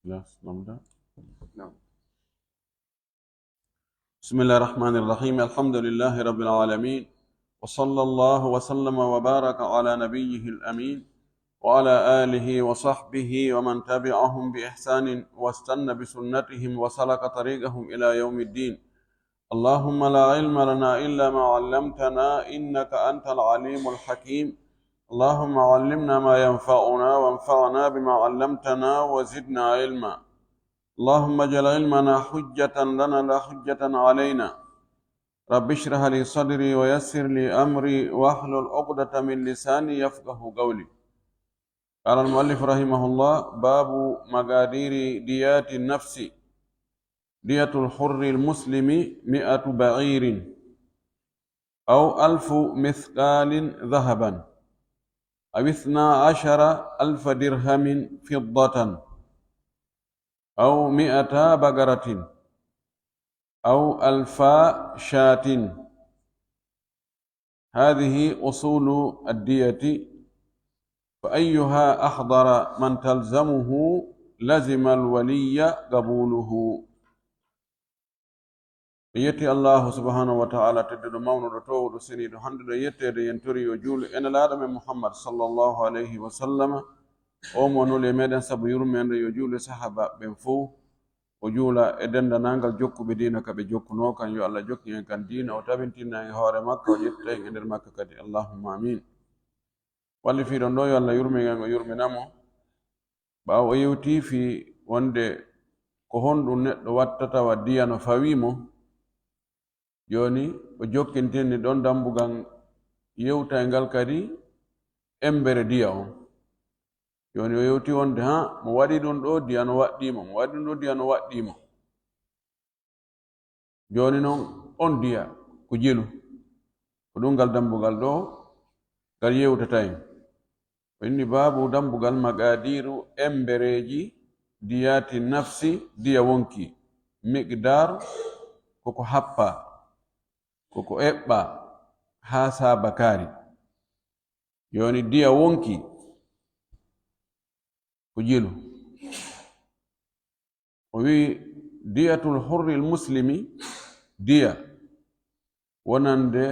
خلاص نبدأ. نعم. بسم الله الرحمن الرحيم. الحمد لله رب العالمين، وصلى الله وسلم وبارك على نبيه الأمين وعلى آله وصحبه ومن تبعهم بإحسان واستنى بسنتهم وسلك طريقهم إلى يوم الدين. اللهم لا علم لنا إلا ما علمتنا إنك أنت العليم الحكيم. اللهم علمنا ما ينفعنا وانفعنا بما علمتنا وزدنا علما. اللهم اجعل علمنا حجة لنا لا حجة علينا. رب اشرح لي صدري ويسر لي أمري واحلل عقدة من لساني يفقه قولي. قال المؤلف رحمه الله: باب مقادير ديات النفس. دية الحر المسلم 100 بعير أو 1000 مثقال ذهبا أو 12,000 درهم فضة أو 100 بقرة أو 1000 شاة. هذه أصول الدية، فأيها أحضر من تلزمه لزم الولي قبوله. يتي الله سبحانه وتعالى تدد مونو رتو رسني دهند يتي ينتري يجول إن الآدم محمد صلى الله عليه وسلم أمونو لمدن سب يرمين يجول صحابة بنفو وجولا إذن نانغال جوكو بدينا كبي جوكو نوكان يو الله جوكي كان دين أو تابنتين هوري مكة وجتين إندر مكة كدي اللهم آمين. واللي في رندو يو الله يرمي نامو باو يوتي في وندي كهون دونت واتتا وديانا فاويمو joni o jokkintinni ɗon dambugal yewtaygal kadi embere diya on. joni o yewti wonde mo waɗi ɗum ɗo diya no waɗɗimo, mo waɗi ɗum ɗo diya no waɗɗimo. joni noon on diya ko jelu ko ɗum ngal dambugal ɗo ngal yewtataen. o inni babu dambugal magadiru embereji diyati nafsi. diya wonki miqdar koko happa koko eɓɓa ha sabakari. joni diya wonki ko jelu. o wi diyatul hurri muslimi, diya wonande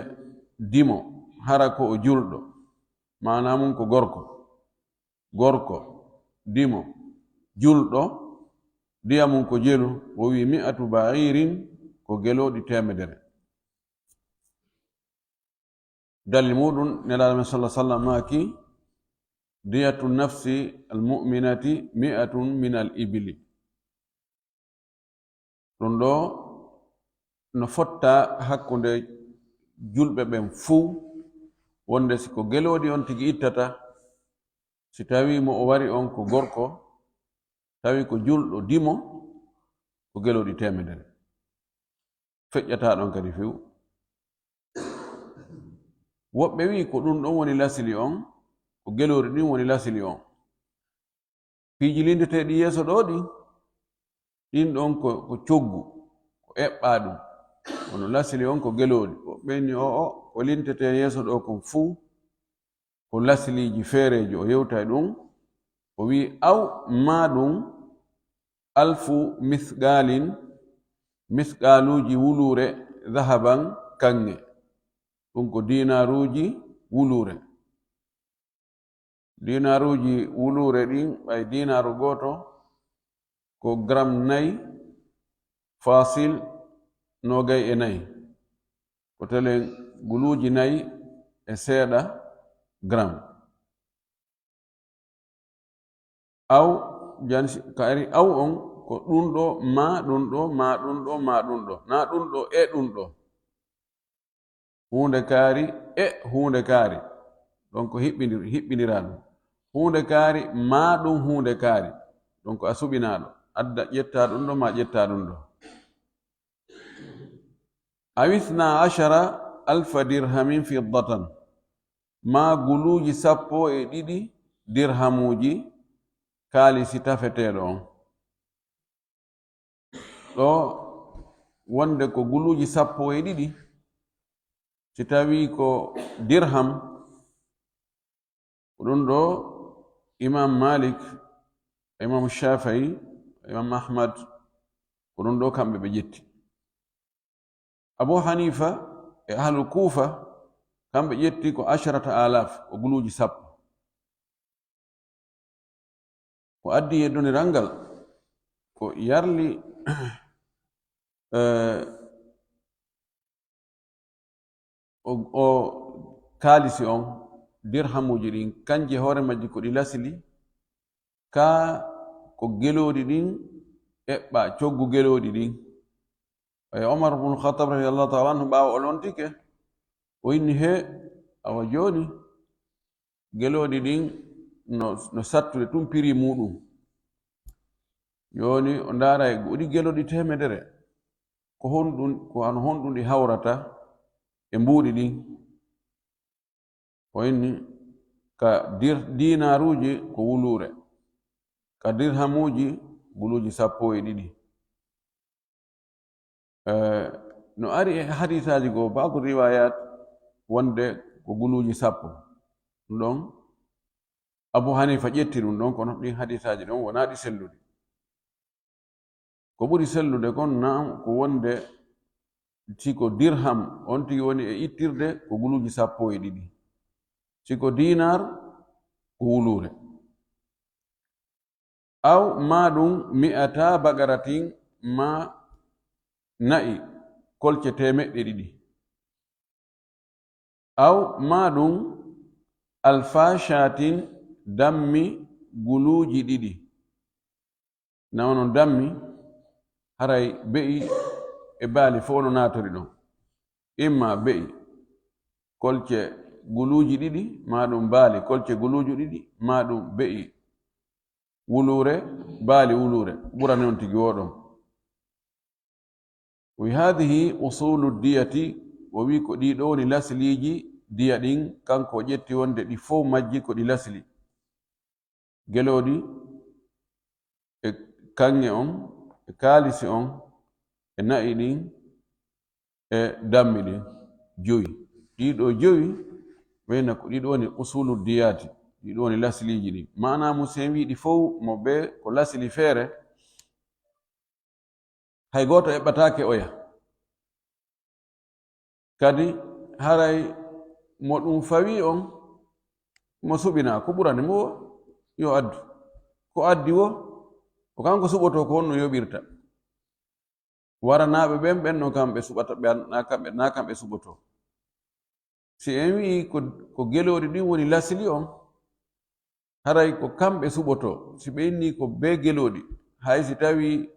dimo hara ko o julɗo, mana mum ko gorko dimo julɗo, diya mum ko jelu. o wi 100 ba'irin ko geloɗi 100. dalil muɗum nelaɗo sallallahu alaihi wasallam maki diyatu nafsi almu'minati 100 min al-ibli. ɗum ɗo no fotta hakkunde julɓe ɓen fuu, wonde siko geloɗi on tigi ittata, si tawi mo o wari on ko gorko, tawi ko julɗo dimo, ko geloɗi 100 feƴƴata ɗon kadi few. woɓɓe wi ko ɗum ɗon woni lasili on, ko gelori ɗin woni lasili on. piiji lindeteɗi yeeso ɗo ɗin ɗon ko coggu, ko eɓɓa ɗum, wono lasili on ko gelori. woɓɓe ni ko lintete yeeso ɗo kon fuu ko lasiliji feereji. o yewtay ɗum, o wi aw ma ɗum 1000 misqalin, misqaluji wulure zahaban kange, ɗum ko dinaruji wulure. dinaruji wulure ɗin ɓay dinaru goto ko gram 4,4, ko telen guluji 4 gram. aw jansi kaari aw on ko ɗum ɗo ma ɗum ɗo ma ɗum ɗo ma ɗum ɗo, na ɗum ɗo e ɗum ɗo. hunde kaari e hunde kaari, ɗon ko hiɓɓinira ɗum. hunde kaari ma ɗum hunde kaari, ɗon ko a suɓinaɗo, adda ƴetta ɗum ɗo ma ƴetta ɗum ɗo. aw 12,000 dirhamin fiddatan, ma guluji 12 dirhamuji kaalisi tafeteɗo on. ɗo wonde ko guluji 12, si tawi ko dirham, ɗum ɗo imam malik imam shafi'i imam ahmad ko ɗum ɗo kamɓe ɓe ƴetti. Abu Hanifa e ahlul Kufa kamɓe ƴetti ko 10,000 ko guluuji 10. ko addi yeddoniral ngal ko yarli o kaalisi on dirhamuji ɗin kanje hoore majji ko ɗi lasili ka ko geloɗi ɗin eɓɓa coggu geloɗi ɗin. Omar bnu Khattab radiallahu taala anhu ɓaawa o lontike o inni he awa joni geloɗi ɗin no sattude tum piri muɗum, joni o ndaara e goɗi geloɗi 100 ko ano honɗum ɗi hawrata e mbuuɗi ɗin. o inni ka dinaruji ko wulure, ka dirhamuji guluji 12. no ari e hadisaji goo ba'du riwayat wonde ko guluji 10 ɗum ɗon Abu Hanifa ƴetti ɗum ɗon, kono ɗin hadisaji ɗon wona ɗi sellude. ko ɓuri sellude kon nam ko wonde siko dirham on tigi woni e ittirde ko guluji 12, siko dinar ko wulure. aw ma ɗum 100 bagaratin ma na'i kolce 200, aw ma ɗum 1000 shatin dammi guluji 2. nawonon dammi haray be'i e baali fo no natori ɗon, imma be'i kolce guluji 2 ma ɗum baali kolce guluji 2 ma ɗum be'i wulure baali wulure ɓurani on tigi woɗon. wi hadihi usulu diyati o wi ko ɗiɗo woni lasiliji diya ɗin kanko ƴetti wonde ɗi fof majji ko ɗi lasili, geloɗi e kanŋe on e kaalisi on e na'i ɗin e dammi ɗin 5. ɗiɗo 5 wayna ko ɗiɗo woni usulu diyati, ɗiɗo woni lasiliji ɗin. mana musen wi ɗi fof mo ɓe ko lasili feere hay goto eɓɓatake oya, kadi haray mo ɗum fawi on mo suɓina ko ɓurani mo yo addu, ko addi wo ko kanko suɓoto ko honno yoɓirta. waranaɓe ɓen ɓenno kamɓe suɓata na kamɓe suɓoto. si en wi ko geloɗi ɗin woni lasili on haray ko kamɓe suɓoto, si ɓe inni ko be geloɗi hay si tawi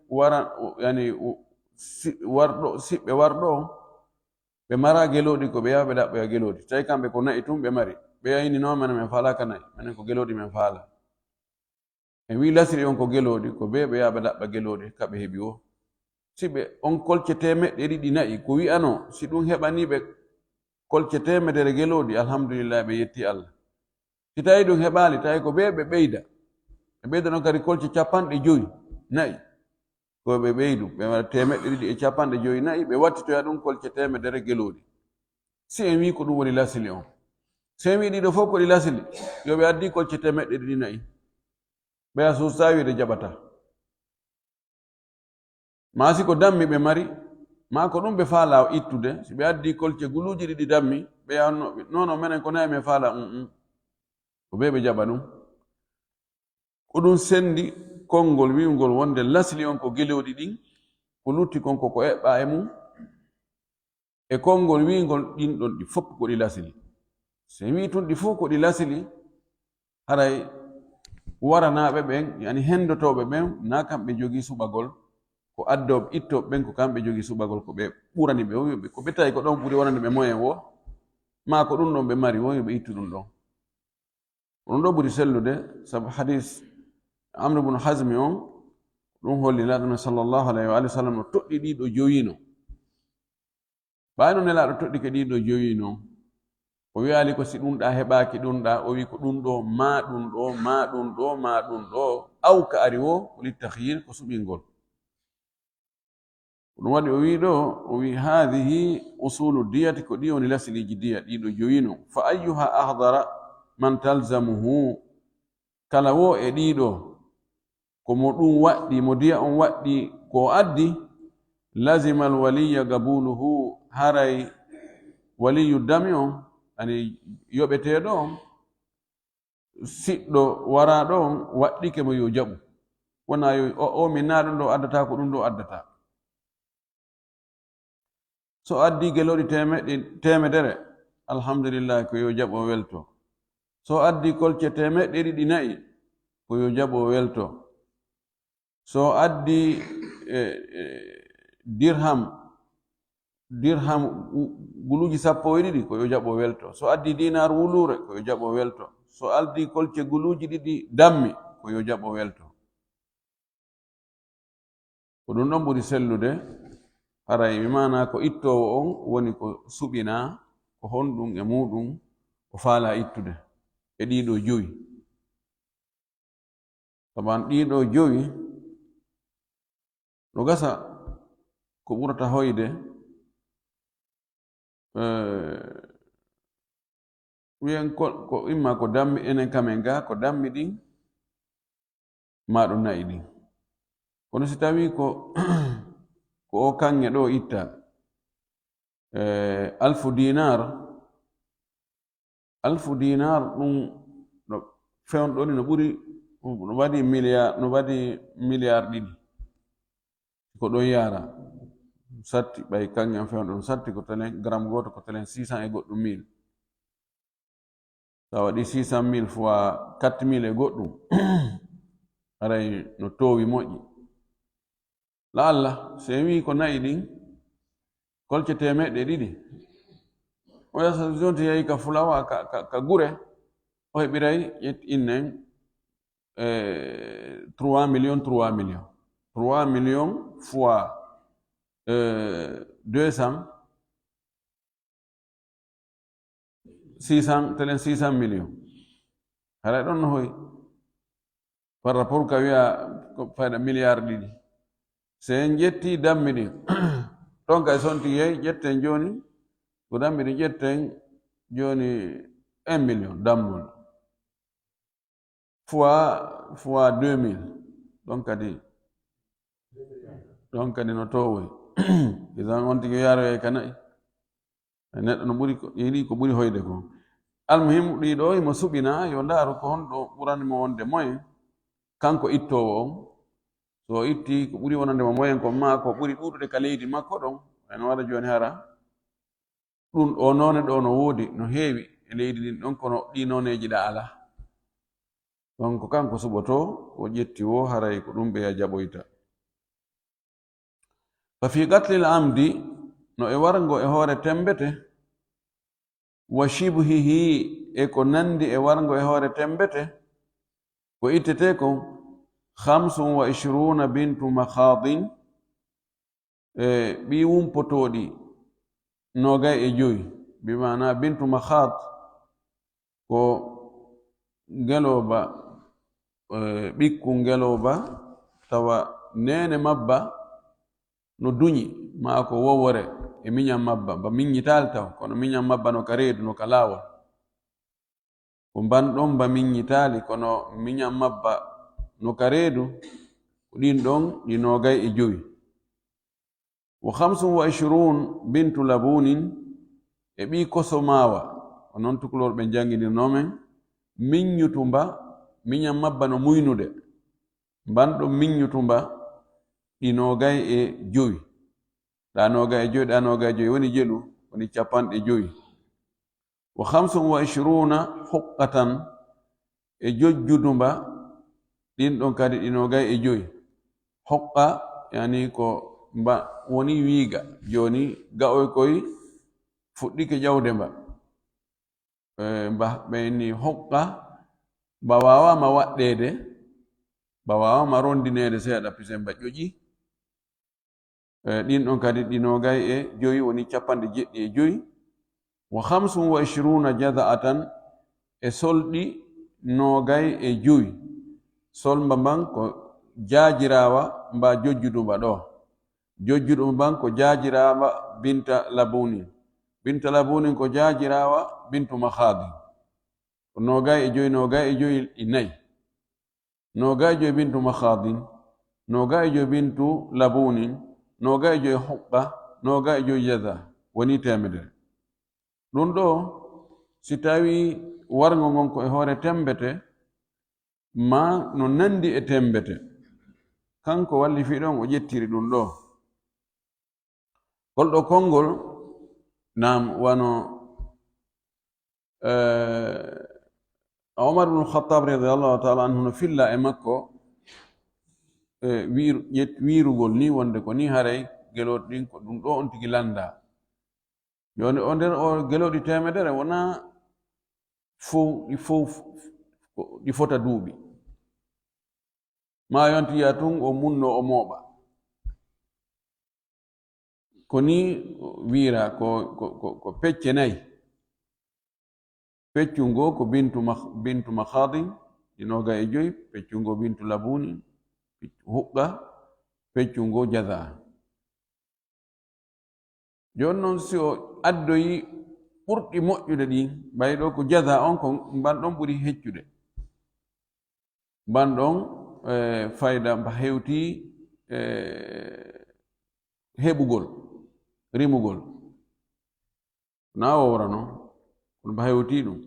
siɓɓe warɗo on ɓe mara geloɗi ko ɓe yaha ɓe ɗaɓɓoya geloɗi, tawi kamɓe ko na'i tum ɓe mari, ɓe yayini noon mene min falaka nayi, minen ko geloɗi min faala. en wi lasiri on ko geloɗi ko ɓe yaha ɓe ɗaɓɓa geloɗi kaɓe heɓi o. si ɓe on kolce 100 na'i ko wi'ano si ɗum heɓaniɓe kolce 100 geloɗi, alhamdulillah ɓe yetti Allah. si tawi ɗum heɓali tawi ko ɓe ɓeyda ɗon kadi kolce 50 na'i ko ɓe ɓeydu ɓe waɗa 250 na'i ɓe wattitoya ɗum kolce 100 geloɗi. si en wi ko ɗum woni lasili on, so en wi ɗiɗo fof ko ɗi lasili yo ɓe addi kolce 100 na'i ɓeya sustawiide jaɓata. ma si ko dammi ɓe mari ma ko ɗum ɓe faala ittude, si ɓe addi kolce guluji 2 dammi ɓe yahanno nono menen ko nayi min faala ko ɓe jaɓa ɗum. ko ɗum sendi konngol wiwgol wonde lasli on ko geloɗi ɗin, ko lutti kon ko eɓɓa e mum, e konngol wingol ɗin ɗon ɗi fof ko ɗi lasili. so wi tun ɗi fof ko ɗi lasili haray waranaɓe ɓen yani hendotoɓe ɓen na kamɓe jogii suɓagol, ko addoɓe ittoɓe ɓen ko kamɓe jogii suɓagol ko ɓe ɓurani ɓe wowiɓe ko ɓe tawi ko ɗon ɓuri wonande ɓe moyen wo ma ko ɗum ɗon ɓe mari wowi ɓe ittu ɗum ɗon. ɗum ɗo ɓuri sellude sabu hadis Amr ibn Hazmi on ɗum holli nelaɗo sallllahu alayhi wa sallam no toɗɗi ɗiɗo joyino. ɓayno nelaɗo toɗɗi ke ɗiɗo joyino o wiyali ko si ɗum ɗa heɓaki ɗum ɗa, o wi ko ɗum ɗo ma ɗum ɗo ma ɗum ɗo ma ɗum ɗo aw ka ari wo ko littahyir ko suɓingol. ɗum waɗi o wi ɗo o wi hadihi usulu diyati ko ɗi woni lasiliji diya ɗiɗo joyino. fa ayyuha ahdara man talzamuhu, kala wo e ɗiɗo komo ɗum waɗɗi mo diya on waɗɗi ko addi lazima alwaliya gabuluhu haray waliyu dami on ani yoɓeteɗo on siɗɗo waraɗo on waɗɗike mo yo jaɓu wona yo o min na ɗum ɗo addata ko ɗum ɗo addata so addi geloɗi temedere alhamdulillah ko yo jaɓo welto so addi kolce temeɗɗe ɗiɗi nayi ko yo jaɓo welto so addi dirham guluji 12 ko yo jaɓo welto so addi dinar wulure ko yo jaɓo welto so addi kolce guluji ɗiɗi dammi ko yo jaɓo welto ko ɗum ɗon ɓuri sellude haray mi mana ko ittowo on woni ko suɓina ko honɗum e muɗum o faala ittude e ɗiɗo joyi saban ɗiɗo joyi no gasa ko ɓurata hoyde wiyen ko imma ko dammi enen kamen ga ko dammi ɗin ma ɗum nayi ɗin kono si tawi ko o kange ɗo itta 1000 dinar ɗum no fewnɗo ni no ɓuri no waɗi milliard 2 ko ɗon yara satti ɓay kange on fewnɗo ɗum satti ko telen gramme goto ko telen 600 e goɗɗum mille sa waɗi 600 000 fois 4000 e goɗɗum aray no towi moƴƴi la Allah so wi ko nayi ɗin kolce temeɗɗe ɗiɗi o yasa jonti yahi ka fulawa ka gure o heɓiray innen 3 millions 3 millions fois 200 600 telen 600 millions haray ɗon no hoy par rapport ka wiya ko fayda milliard 2 so en ƴetti dammi ɗin ɗon kay sonti yehi ƴetten joni ko dammi ɗin ƴetten joni 1 million dammol fois 2000 ɗon kadi no towoy isan on tigi yaroye ka nayi neɗɗo no ɓuri yiɗi ko ɓuri hoyde ko almuhim ɗiɗo imo suɓina yo ndaaru ko honɗo ɓuranimo wonde moyen kanko ittowo on so itti ko ɓuri wonandemo moyen ko ma ko ɓuri ɗuɗude ka leydi makko ɗon en waɗa joni hara ɗum o none ɗo no woodi no heewi e leydi ɗin ɗon kono ɗi noneji ɗa ala donc kanko suɓoto o ƴetti wo haray ko ɗum ɓeya jaɓoyta fa fi qatlil amdi no e wargo e hoore tembete wa shibhihi e ko nandi e wargo e hoore tembete ko ittete ko 25 bintu makhadin ɓi wumpotoɗi 25 bimana bintu makhad ko ngeloba ɓikku ngeloba tawa nene mabba no duñi ma ko wowore e miñam mabba ba miññitali taw kono miñam mabba no ka reedu no ka laawol ko mbanɗon ba miññitali kono miñam mabba no ka reedu ko ɗin ɗon ɗi 25 wa 25 bintu labunin e ɓi koso mawa o noon tukulor ɓe jangidirnomen miññutumba miñam mabba no muynude mbanɗon miññutumba ɗi 25 ɗa 25 woni jelu woni 50 wa 25 huqqatan e jojjudumba ɗin ɗon kadi ɗi 25 huqqa yani ko woni wiiga joni ga'oy koy fuɗɗike ƴawde mba ɓeyni huqqa mba wawama waɗɗede mba wawama rondinede seeɗa pisen mba ƴoƴi ɗin ɗon kadi ɗi 25 woni 75 wa 25 jaza'atan e solɗi 25 solmba mban ko jaajirawa mba jojjudumba ɗo jojjudumba mban ko jaajirawa binta labunin ko jaajirawa bintu makhadin ko 25 ɗi 4 nogajo bintu makhadin nogajo bintu labunin nogajo huqqa nogajo jaza woni temedere ɗum ɗo si tawi wargo ngon ko e hoore tembete ma no nandi e tembete kanko walli fiɗon o ƴettiri ɗum ɗo golɗo konngol nam wano Umar ibn Khattab radiyallahu ta'ala anhu no filla e makko wiirugol ni wonde ko ni haray geloɗi ɗin ko ɗum ɗo on tigi landa joni o nder o geloɗi temedere wona ɗi fota duuɓi ma yontiya tun o munno o mooɓa ko ni wiira ko pecce nayi peccungo ko bintu makhadin ɗinoga e joyi peccungo bintu labuni huqqa peccungo jaza joni noon si o addoyi ɓurɗi moƴƴude ɗi mbayi ɗo ko jaza on ko mbanɗon ɓuri heccude mbanɗon fayda mba hewti heɓugol rimugol na wowra noon kono mba hewti ɗum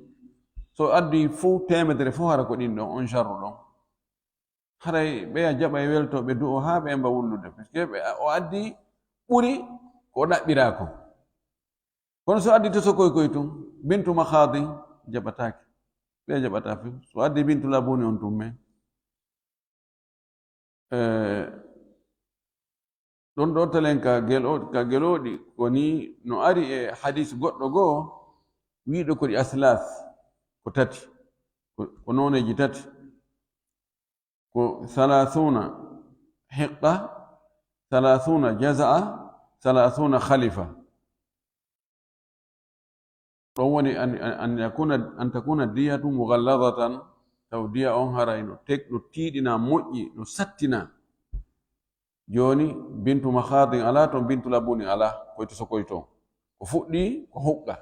so addi fo temedere fo hara ko ɗin ɗon on charru ɗon haray ɓeya jaɓa e weltoɓe du'o haa ɓe mba wullude puisque o addi ɓuri ko ɗaɓɓira ko kono so addi to sokoy koye tum bintu makhadi jaɓatake ɓe jaɓata fi so addi bintu labuni on tum men ɗon ɗo talen ka geloɗi koni no ari e hadis goɗɗo goo wiiɗo ko ɗi aslas ko tati ko noneji tati ko 30 hiqqa 30 jaza'a 30 khalifa ɗon woni an takuna diyatu mughalladatan taw diya on haray no tiiɗina moƴƴi no sattina joni bintu makhadin ala ton bintu labuni ala koyto sokoy ton ko fuɗɗi ko huqqa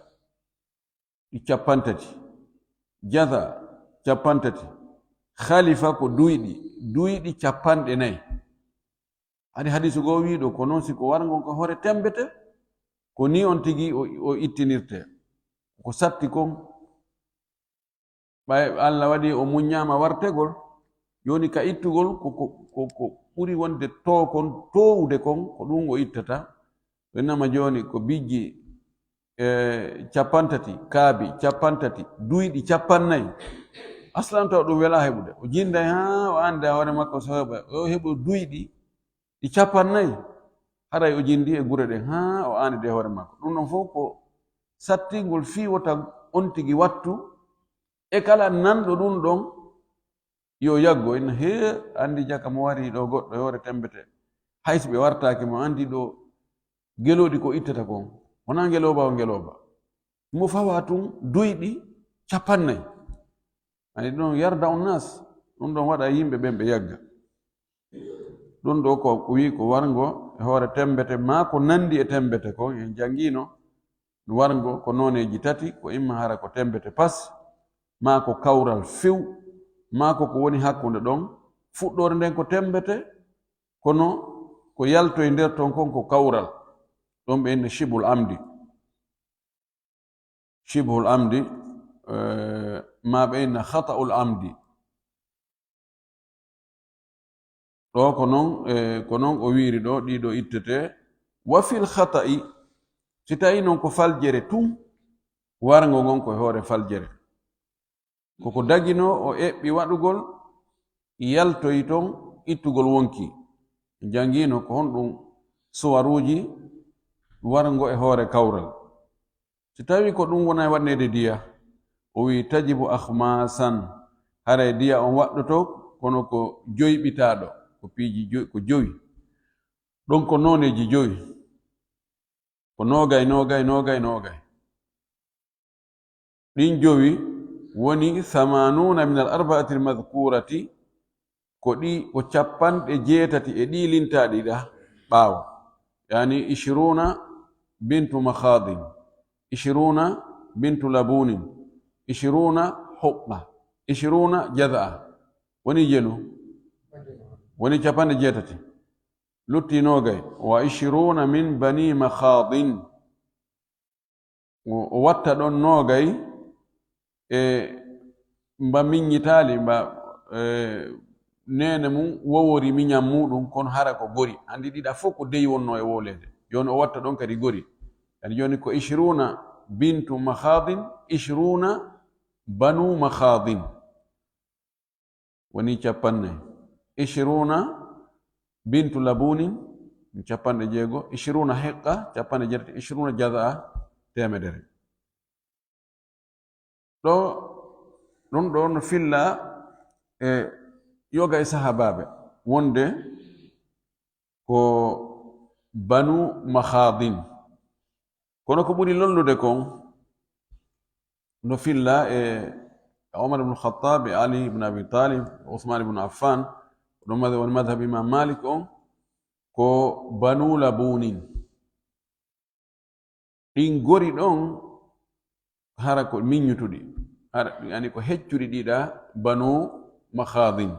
ɗi 30 jaza 30 khalifa ko duyɗi 40 hadi hadisu go wiiɗo ko noon siko wargon ko hoore tembete ko ni on tigi o ittinirte ko satti kon ɓay Allah waɗi o muññama wartegol joni ka ittugol ko ɓuri wonde kon towude kon ko ɗum o ittata ɓennama joni ko bijji 30 kaabi 30 duyɗi 40 aslan taw ɗum wela heɓude o jinday ha o anda hoore makko so heɓa o heɓo duyɗi ɗi 40 haray o jindi e gure ɗen ha o anide hoore makko ɗum ɗon fof ko sattingol fiwota on tigi wattu e kala nanɗo ɗum ɗon yo yaggo en he andi jaka mo wari ɗo goɗɗo e hoore tembete hayso ɓe wartaki mo andi ɗo geloɗi ko ittata kon wona ngeloba o ngeloba mo fawa tun duyɗi 40 ani ɗon yarda on nas ɗum ɗon waɗa yimɓe ɓen ɓe yagga ɗum ɗo ko wi ko wargo e hoore tembete ma ko nandi e tembete ko en jangino wargo ko noneji tati ko imma hara ko tembete pas ma ko kawral few ma ko woni hakkude ɗon fuɗɗore nden ko tembete kono ko yalto e nder ton kon ko kawral ɗon ɓe inne shibhul amdi ma ɓe inna khata'ul amdi ɗo ko noon o wiiri ɗo ɗiɗo ittete wa fil khata'i si tawi noon ko faljere tum wargo ngon koye hoore faljere koko dagino o eɓɓi waɗugol yaltoyi ton ittugol wonki jangino ko honɗum suwaruji wargo e hoore kawral si tawi ko ɗum wona waɗnede diya o wi tajibu akhmasan haray diya on waɗɗoto kono ko joyɓitaɗo ko piiji ko joyi ɗon ko noneji joyi ko nogay ɗin jowi woni 80 min al arba'ati al madhkurati ko 80 e ɗi lintaɗi ɗa ɓaawo yani 20 bintu makhadin 20 bintu labunin 20 huqqa 20 jaza'a woni jelu woni capanɗe jeetati lutti nogay wa 20 min bani makhadin o watta ɗon nogay e mba miññitaali mba nene mum wowori miñam muɗum kono hara ko gori andi ɗiɗa fof ko deyi wonno e wolede joni o watta ɗon kadi gori kadi joni ko 20 bintu makhadin 20 banu makhadin woni capannayi 20 bintu labunin capanɗe jeego 20 heqqa capanɗe jeetati 20 jaza temedere ɗo ɗum ɗo no filla e yoga e sahabaɓe wonde ko banu makhadin kono ko ɓuri lollude kon no filla e Omar ibn Khattab e Ali ibn Abi Talib Uthman ibn Affan ɗum woni madhab Imam Malik on ko banu labunin ɗin gori ɗon hara ko miññutuɗi yani ko heccuɗi ɗiɗa banu makhadin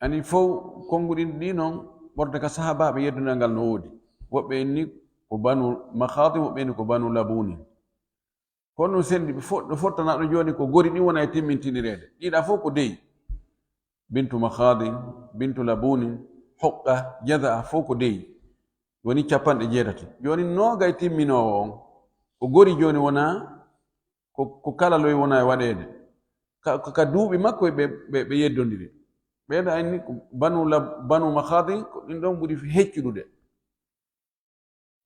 ani fof konguɗin ɗi noon ɓorde ka sahabaɓe yeddunal ngal no woodi woɓɓe inni ko banu makhadin woɓɓe inni ko banu labunin kono ɗum sendi ɗo fottanaɗo joni ko gori ɗin wona e timmintinirede ɗiɗa fof ko deyi bintu makhadin bintu labunin hoqqa jaza fof ko deyi woni capanɗe jeetati joni nogay timminowo on ko gori joni wona ko kala loy wona e waɗede ka duuɓi makko ɓe yeddodiri ɓeɗo anni banu makhadin ko ɗin ɗon ɓuri heccuɗude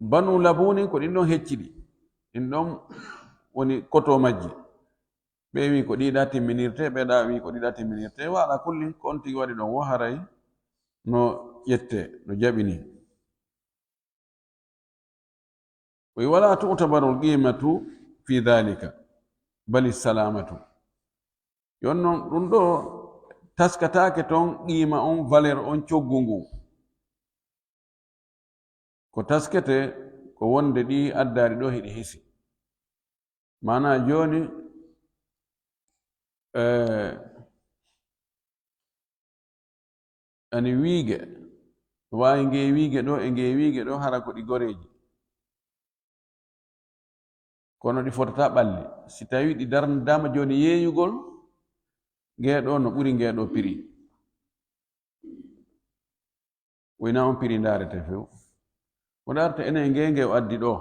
banu labunin ko ɗin ɗon hecciɗi ɗin ɗon woni koto majji ɓe wi ko ɗiɗa timminirte ɓeɗa wi ko ɗiɗa timminirte wala kulli ko on tigi waɗi ɗon wo haray no ƴette no jaɓini wala tu'tabaru l-qimatu fi dhalika bali salamatu yon noon ɗum ɗo taskatake toon qima on valeur on coggu ngu ko taskete ko wonde ɗi addari ɗo heɗi hisi mana joni ani wiige wawi nge wiige ɗo e nge wiige ɗo hara ko ɗi goreji kono ɗi fotata ɓalli si tawi ɗi darnidama joni yeeyugol ngeɗo no ɓuri ngeɗo piri woyna on piri darete few o darta enen nge o addi ɗo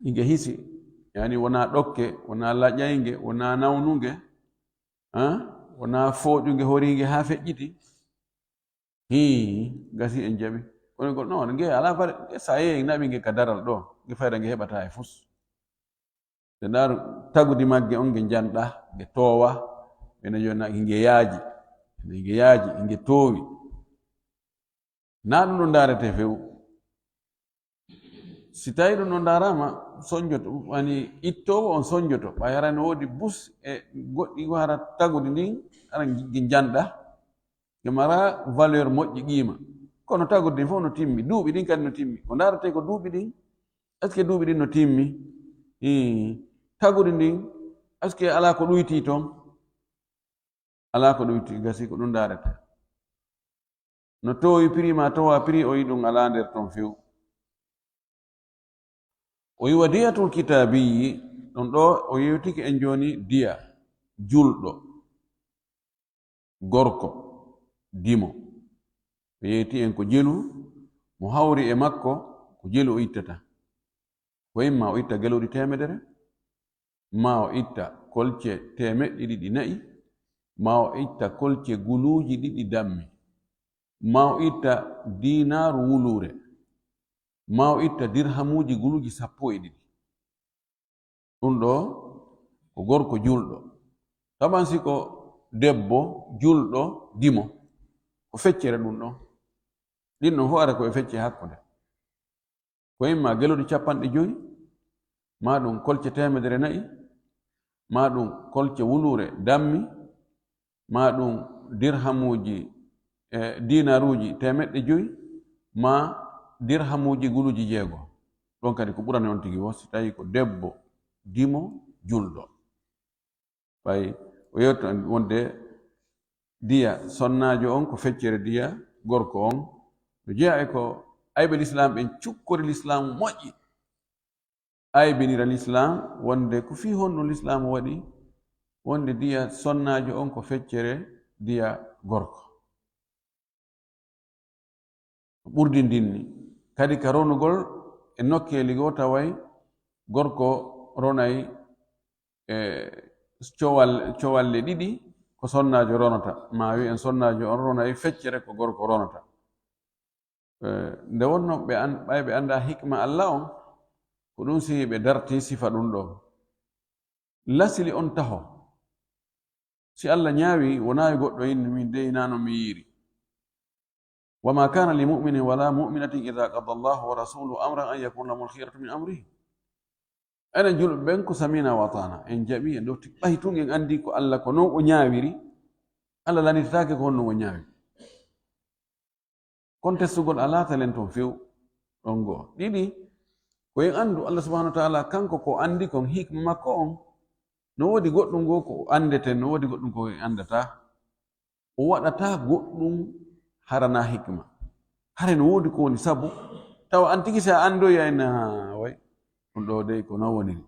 inge hisi yani wona ɗokke wona laƴayge wona nawnuge wona fooƴuge horinge ha feƴƴiti gasi en jaɓi kono gol non nge ala fare sa yeeyi naɓi nge ka daral ɗo nge fayda nge heɓata e fus te daru tagudi magge on nge janɗa nge toowa ɓene joni nge yaaji nge yaaji nge toowi na ɗum ɗo darete few si tawi ɗum ɗo darama soñjoto ani ittowo on soñjoto ɓa yarani woodi bus e goɗɗi ko hara tagudi ndin ara nge janɗa nge mara valeur moƴƴi qiima kono tagudi ɗin fof no timmi duuɓi ɗin kadi no timmi ko darate ko duuɓi ɗin est ce que duuɓi ɗin no timmi tagudi ndin est ce que ala ko ɗoyti toon ala ko ɗoyti gasi ko ɗum darete no towi prix ma towa prix o yi ɗum ala nder toon few o yiwa diyatul kitabiyi ɗum ɗo o yewtiki en joni diya julɗo gorko dimo ɓe yewti en ko jelu mo hawri e makko ko jelu o ittata ko imma o itta geloɗi 100 ma o itta kolce 200 nayi ma o itta kolce guluji 2 dammi ma o itta dinaru wulure ma o itta dirhamuji guluji 12 ɗum ɗo ko gorko julɗo taban si ko debbo julɗo dimo ko feccere ɗum ɗon ɗin ɗon fof ara koɓe fecce hakkude ko imma geloɗi 50 ma ɗum kolce 100 nayi ma ɗum kolce wulure dammi ma ɗum dirhamuji dinaruji 500 ma dirhamuji guluji 6 ɗon kadi ko ɓurani on tigi wo si tawi ko debbo dimo julɗo ɓay o yewta wonde diya sonnajo on ko feccere diya gorko on no jeeya e ko aybe l'islam ɓen cukkori l'islam moƴƴi aybinira l'islam wonde ko fi honɗum l'islam waɗi wonde diya sonnajo on ko feccere diya gorko ɓurdi ndinni kadi ka ronugol e nokkeli goo taway gorko ronay cowalle ɗiɗi ko sonnajo ronata ma wi en sonnajo on ronay feccere ko gorko ronata nde wonno ɓe anda hikma allah on ko ɗum si ɓe darti sifa ɗum ɗo lasili on taho si allah ñaawi wonayi goɗɗo inni min deynano mi yiiri wama kana li muminin wala muminatin ida qada allahu wa rasuluhu amran an yakuna lahum alkhiyaratu min amrihi enen julɓe ɓen ko samina watana en jaɓi en ɗofti ɓahi tun en andi ko allah ko non o ñaawiri allah lanititake ko honno o ñaawi kontestugol a laatalen toon few ɗon goo ɗiɗi ko en andu allah subahanahu wa taala kanko ko andi kon hikma makko on no woodi goɗɗum goo ko andeten no woodi goɗɗum ko en andata o waɗata goɗɗum harana hikma hare no woodi ko woni sabu tawa an tigi sa andoyi ayna way ɗum ɗo dey ko non woniri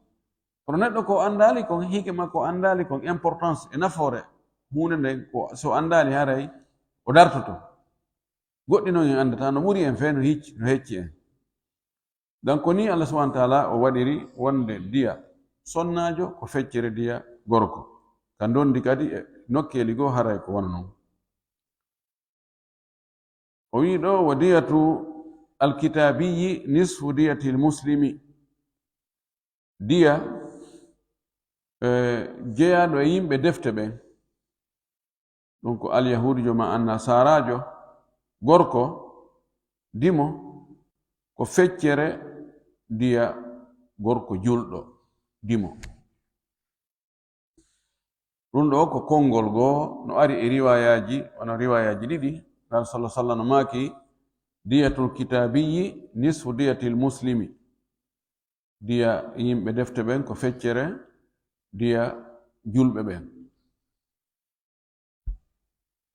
kono neɗɗo ko andali kon hikma ko andali kon importance e nafoore hunde nden ko so andali haray o dartoto goɗɗi noon en andata no ɓuri en fe no hecci en donc ni allah subahana taala o waɗiri wonde diya sonnajo ko feccere diya gorko ka dondi kadi e nokkeli goo haray ko wona noon o wi ɗo wa diyatu alkitabiyi nisfu diyati lmuslimi diya jeeyaɗo e yimɓe defte ɓen ɗum ko alyahudijo ma annasarajo gorko dimo ko feccere diya gorko julɗo dimo ɗum ɗo ko konngol goo no ari e riwayaji wono riwayaji ɗiɗi ran sallah sallah no maaki diyatul kitabiyi nisfu diyatil muslimi diya yimɓe defte ɓen ko feccere diya julɓe ɓen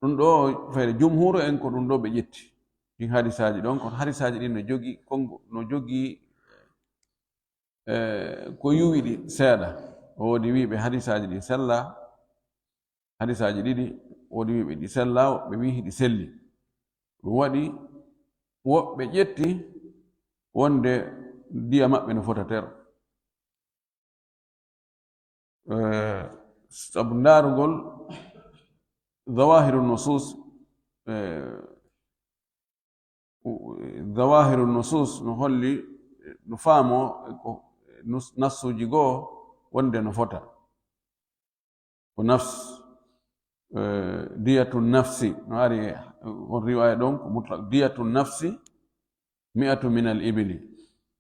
ɗum ɗo fayde jumhuro en ko ɗum ɗo ɓe ƴetti ɗin hadisaji ɗon kono hadisaji ɗin no jogi ko yuwiɗi seeɗa o woodi wiɓe hadisaji ɗi sella hadisaji ɗiɗi woodi wiɓe ɗi sella woɓɓe wi hiɗi selli ɗum waɗi woɓɓe ƴetti wonde diya maɓɓe no fota ter sabu ndaarugol zawahiru nusus no holli no faamo ko nassuji goo wonde no fota ko nafs diyatu nafsi no ari on riwaya ɗon ko mutlaq diyatu nafsi mi'atu min al ibili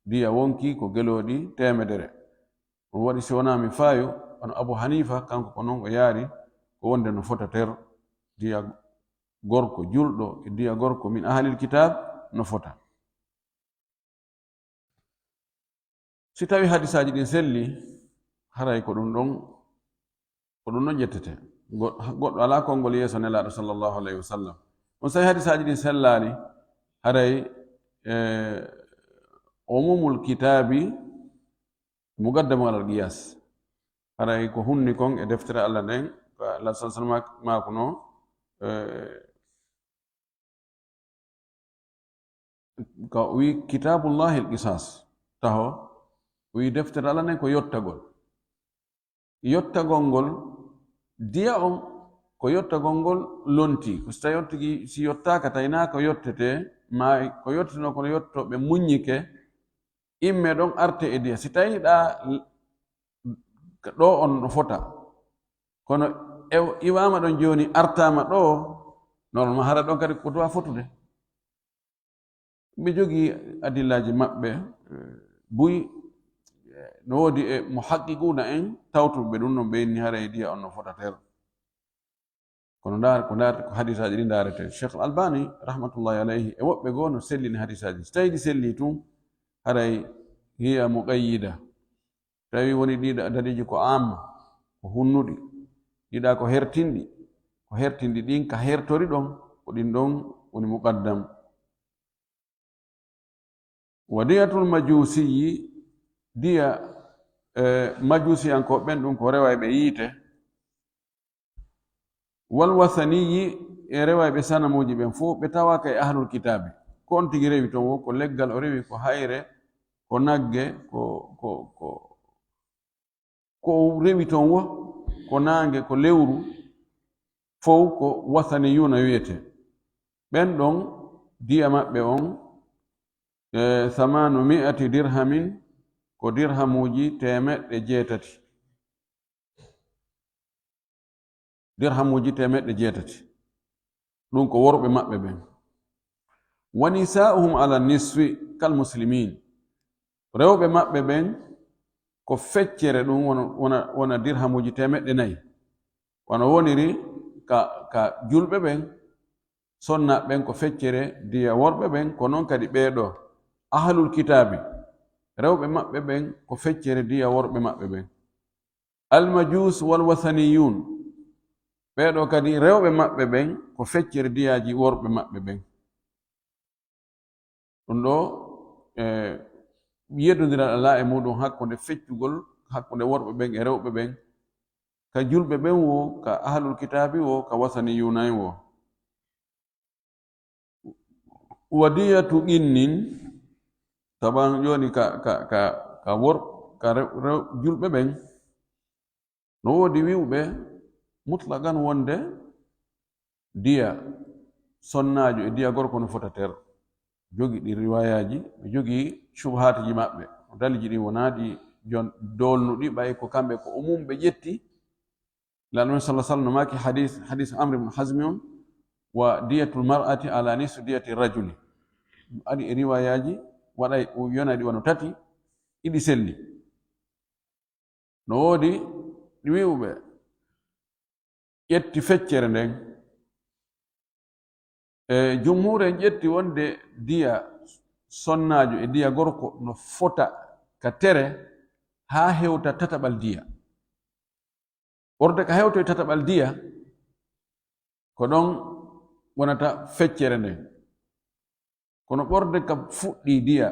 diya wonki ko geloɗi 100 on waɗi si wona mi faayo ono abu hanifa kanko ko noon o yaari ko wonde no fota ter diya gorko julɗo e diya gorko min ahlil kitab no fota si tawi hadisaji ɗin selli haray ko ɗum ɗon ƴettete goɗɗo ala konngol yeeso nelaɗo sallllahu alayhi wa sallam on so tawi hadisaji ɗin sellani haray umumul kitabi mugaddamu alal qiyas haray ko hunni kon e deftere allah nden ko allah sa sallam mako no ko wi kitabullahi l qisas taho wi deftere allah nden ko yottagol ngol diya on ko yottagol ngol lonti ko so tawi yottigi si yottaka tawina ko yottete ma ko yottino kono yottoɓe muññike imme ɗon arte e diya si tawiɗa ɗo on no fota kono iwama ɗon joni artama ɗo normalement hara ɗon kadi ko dowa fotude ɓe jogii adillaji maɓɓe buy no woodi e muhaqiquna en tawtuɓe ɗum no ɓeyni hara e diya on no fota ter kono ko hadisaji ɗi darete cheikh albani rahmatullahi alayhi e woɓɓe goo no sellini hadisaji so tawi ɗi selli tun haray hiya muqayyida tawi woni ɗiɗa daliji ko amma ko hunnuɗi ɗiɗa ko hertinɗi ko hertindi ɗin ka hertori ɗon ko ɗin ɗon woni muqaddam. wa diyatul majusiyi diya majusiyankoɓe ɓen ɗum ko rewa ɓe yiite, wal wathaniyi e rewa ɓe sanamuji ɓen fuu ɓe tawaka e ahlul kitabe. ko on tigi rewi ton wo, ko leggal o rewi, ko hayre, ko nagge, ko rewi ton wo, ko nange, ko lewru fof ko wathaniyuna wiyete. ɓen ɗon diya maɓɓe on 800 dirhamin, ko dirhamuji 800. dirhamuji 800 ɗum ko worɓe maɓɓe ɓen. wa nisa'uhum ala nisfi kal muslimin, rewɓe maɓɓe ɓen ko feccere ɗum wona dirhamuji 400 wono woniri ka julɓe ɓen, sonnaɓe ɓen ko feccere diya worɓe ɓen, ko noon kadi ɓeeɗo ahlul kitabi rewɓe maɓɓe ɓen ko feccere diya worɓe maɓɓe ɓen. almajus wal wathaniyun, ɓeeɗo kadi rewɓe maɓɓe ɓen ko feccere diyaji worɓe maɓɓe ɓen. ɗum ɗo yeddodiral ala e muɗum hakkunde feccugol hakkunde worɓe ɓen e rewɓe ɓen, ka julɓe ɓen wo, ka ahlul kitabi wo, ka wathaniyunayn wo. wa diyatu qinnin, taban joni ka julɓe ɓen no woodi wiwɓe mutlaqan wonde diya sonnajo e diya gorko no fota ter. jogi ɗi riwayaji, ɓe jogi shubhatiji maɓɓe, daliji ɗi wonaɗi jon dolnuɗi ɓay ko kamɓe ko umum ɓe ƴetti. lannabi sallallahu alaihi wasallam no maki hadis amr ibn hazmi on, wa diyatul mar'ati ala nisfi diyati rajuli. ari e riwayaji waɗay yonaɗi wano 3 ɗiɗi selli. no woodi ɗi wiwɓe ƴetti feccere nden, jumhure ƴetti wonde diya sonnajo e diya gorko no fota ka tere ha hewta tataɓal diya. ɓorde ka hewto e tataɓal diya ko ɗon wonata feccere nden, kono ɓorde ka fuɗɗi diya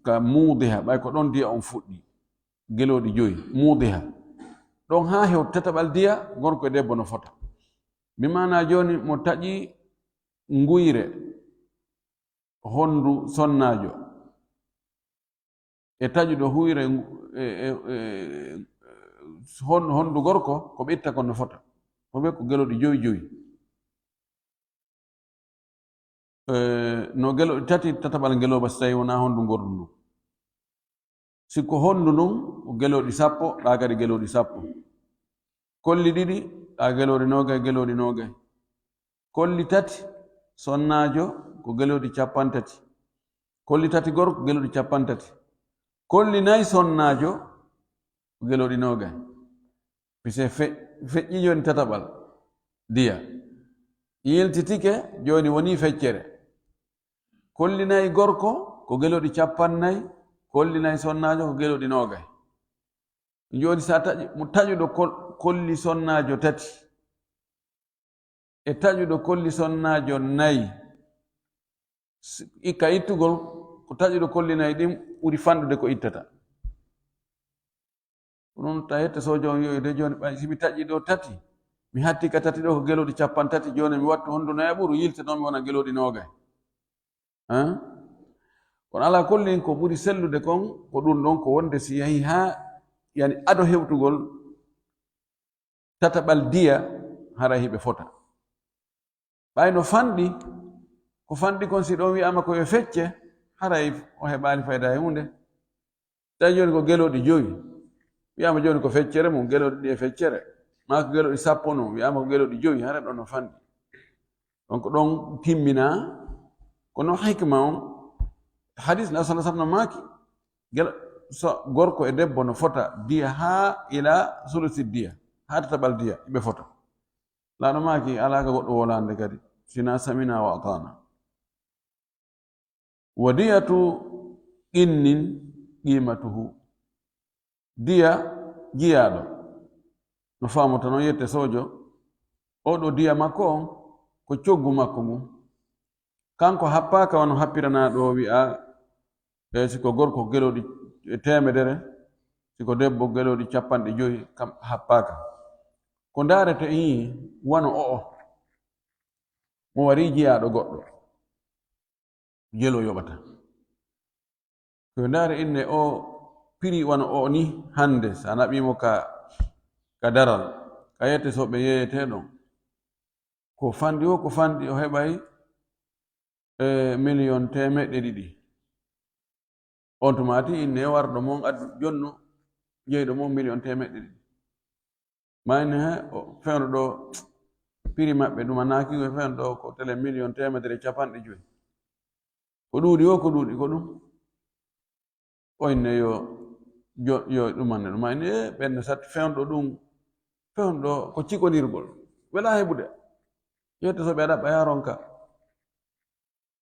ka mudiha, ɓay ko ɗon diya on fuɗɗi geloɗi 5 mudiha, ɗon ha hewta tataɓal diya gorko e debbo no fota. mi mana joni mo taƴi nguyre hondu sonnajo e taƴuɗo huyre hondu gorko, ko ɓitta kon no fota, ko ɓe ko geloɗi 5 no geloɗi 3 tataɓal ngeloba so tawi wona hondu gordu ndu. sikko hondu ndun ko geloɗi 10, ɗa kadi geloɗi 10. kolli 2 ɗa geloɗi 20, geloɗi 20. kolli 3 sonnajo ko geloɗi 30. kolli 3 gorko geloɗi 30. kolli 4 sonnajo ko geloɗi 20. pise feƴƴi joni tataɓal diya yiltitike joni woni feccere. kolli 4 gorko ko geloɗi 40, kolli 4 sonnajo ko geloɗi 20. joni sa taƴuɗo kolli sonnajo 3 e taƴuɗo kolli sonnajo 4, ikka ittugol ko taƴuɗo kolli 4 ɗin ɓuri fanɗude ko ittata. ɗum ta hette sojo on yoyde joni ɓay simi taƴi ɗo 3 mi hatti ka 3 ɗo ko geloɗi 30, joni mi wattu hondu 4 ɓuru yilte noon mi wona geloɗi 20. kono ala kollin ko ɓuri sellude kon ko ɗum ɗon ko wonde si yahi ha yani ado hewtugol tataɓal diya hara hiɓe fota. ɓay no fanɗi ko fanɗi kon si ɗon wiyama koye fecce haray o heɓani fayda e hunde. tawi joni ko geloɗi 5 wiyama joni ko feccere mum, geloɗi ɗi e feccere, ma ko geloɗi 10 no wiyama ko geloɗi 5, hara ɗon no fanɗi. donc ɗon timmina kono hikma on hadis na sallallahu alaihi wasallam maki gorko e debbo no fota diya ha ila sulusi diya, ha tataɓal diya ɓe fota. laano maki alaka goɗɗo wolande kadi sina samina wa atana. wa diyatu qinnin qimatuhu, diya jiyaɗo no famata noon yette sojo oɗo diya makko on ko coggu makko ngun kanko happaka wano happiranaɗo wi'a siko gorko geloɗi 100 siko debbo geloɗi 50 kam happaka ko ndarete wano o'o mo wari jiyaɗo goɗɗo jelo yoɓata ko ndare inne o piri wano o ni hande sa naɓimo ka daral ka yette soɓe yeyeteɗon ko fanɗi o heɓay million 200 on tumati inne warɗo mon addu jonno jeyɗo mon million 200 mayne fewno ɗo piri maɓɓe ɗumanaki e fewno ɗo ko tele million 150 ko ɗuuɗi ko ɗuuɗi ko ɗum o inne yo ɗumanne ɗum mayne ɓenne satti fewno ɗo ko cikonirgol wela heɓude yette so ɓe aɗaɓɓa yaronka